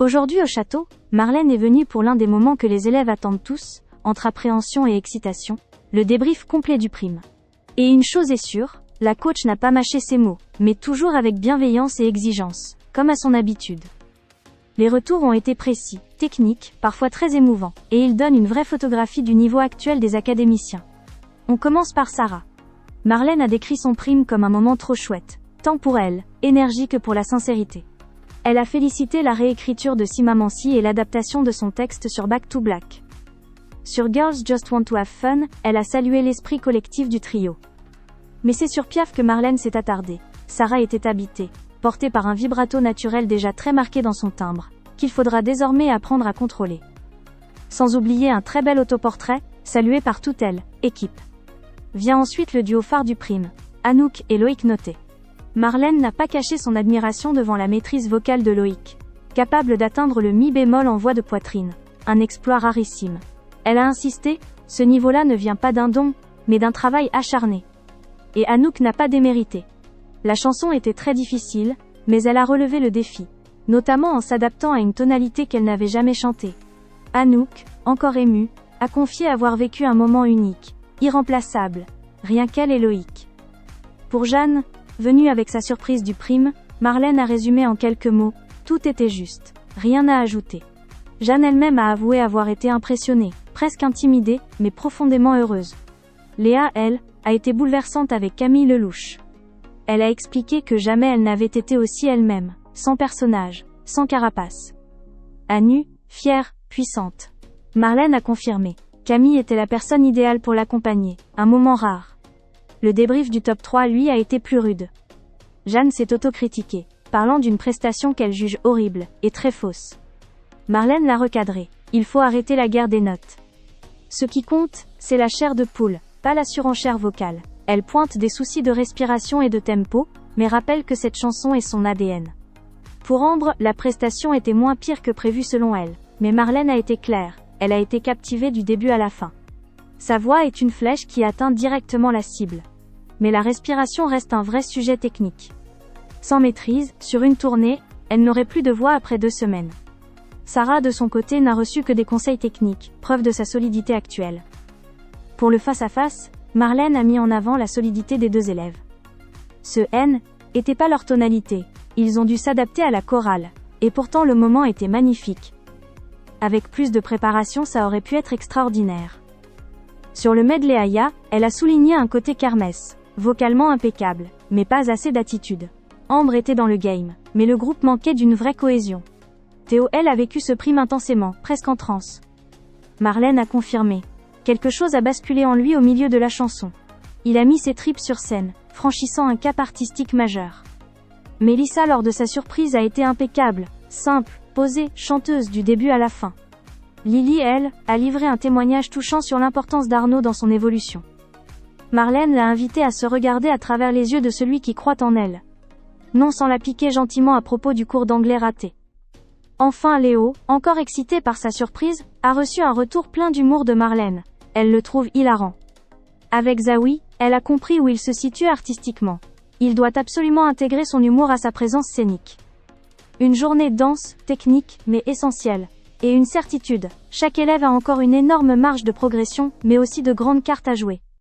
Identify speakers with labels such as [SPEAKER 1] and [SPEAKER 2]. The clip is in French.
[SPEAKER 1] Aujourd'hui au château, Marlène est venue pour l'un des moments que les élèves attendent tous, entre appréhension et excitation, le débrief complet du prime. Et une chose est sûre, la coach n'a pas mâché ses mots, mais toujours avec bienveillance et exigence, comme à son habitude. Les retours ont été précis, techniques, parfois très émouvants, et ils donnent une vraie photographie du niveau actuel des académiciens. On commence par Sarah. Marlène a décrit son prime comme un moment trop chouette, tant pour elle, énergie que pour la sincérité. Elle a félicité la réécriture de Simamansi et l'adaptation de son texte sur Back to Black. Sur Girls Just Want to Have Fun, elle a salué l'esprit collectif du trio. Mais c'est sur Piaf que Marlène s'est attardée. Sarah était habitée, portée par un vibrato naturel déjà très marqué dans son timbre, qu'il faudra désormais apprendre à contrôler. Sans oublier un très bel autoportrait, salué par toute elle, équipe. Vient ensuite le duo phare du prime, Anouk et Loïc Noté. Marlène n'a pas caché son admiration devant la maîtrise vocale de Loïc, capable d'atteindre le mi bémol en voix de poitrine, un exploit rarissime. Elle a insisté, ce niveau-là ne vient pas d'un don, mais d'un travail acharné. Et Anouk n'a pas démérité. La chanson était très difficile, mais elle a relevé le défi, notamment en s'adaptant à une tonalité qu'elle n'avait jamais chantée. Anouk, encore émue, a confié avoir vécu un moment unique, irremplaçable, rien qu'elle et Loïc. Pour Jeanne, venue avec sa surprise du prime, Marlène a résumé en quelques mots, tout était juste, rien à ajouter. Jeanne elle-même a avoué avoir été impressionnée, presque intimidée, mais profondément heureuse. Léa, elle, a été bouleversante avec Camille Lelouch. Elle a expliqué que jamais elle n'avait été aussi elle-même, sans personnage, sans carapace. À nu, fière, puissante. Marlène a confirmé. Camille était la personne idéale pour l'accompagner, un moment rare. Le débrief du top 3 lui a été plus rude. Jeanne s'est autocritiquée, parlant d'une prestation qu'elle juge horrible, et très fausse. Marlène l'a recadrée. Il faut arrêter la guerre des notes. Ce qui compte, c'est la chair de poule, pas la surenchère vocale. Elle pointe des soucis de respiration et de tempo, mais rappelle que cette chanson est son ADN. Pour Ambre, la prestation était moins pire que prévu selon elle, mais Marlène a été claire, elle a été captivée du début à la fin. Sa voix est une flèche qui atteint directement la cible. Mais la respiration reste un vrai sujet technique. Sans maîtrise, sur une tournée, elle n'aurait plus de voix après 2 semaines. Sarah de son côté n'a reçu que des conseils techniques, preuve de sa solidité actuelle. Pour le face-à-face, Marlène a mis en avant la solidité des 2 élèves. Ce N était pas leur tonalité, ils ont dû s'adapter à la chorale, et pourtant le moment était magnifique. Avec plus de préparation ça aurait pu être extraordinaire. Sur le medley Aya, elle a souligné un côté kermesse, vocalement impeccable, mais pas assez d'attitude. Ambre était dans le game, mais le groupe manquait d'une vraie cohésion. Théo, elle, a vécu ce prime intensément, presque en transe. Marlène a confirmé. Quelque chose a basculé en lui au milieu de la chanson. Il a mis ses tripes sur scène, franchissant un cap artistique majeur. Mélissa lors de sa surprise a été impeccable, simple, posée, chanteuse du début à la fin. Lily, elle, a livré un témoignage touchant sur l'importance d'Arnaud dans son évolution. Marlène l'a invitée à se regarder à travers les yeux de celui qui croit en elle. Non sans la piquer gentiment à propos du cours d'anglais raté. Enfin Léo, encore excité par sa surprise, a reçu un retour plein d'humour de Marlène. Elle le trouve hilarant. Avec Zawi, elle a compris où il se situe artistiquement. Il doit absolument intégrer son humour à sa présence scénique. Une journée dense, technique, mais essentielle. Et une certitude, chaque élève a encore une énorme marge de progression, mais aussi de grandes cartes à jouer.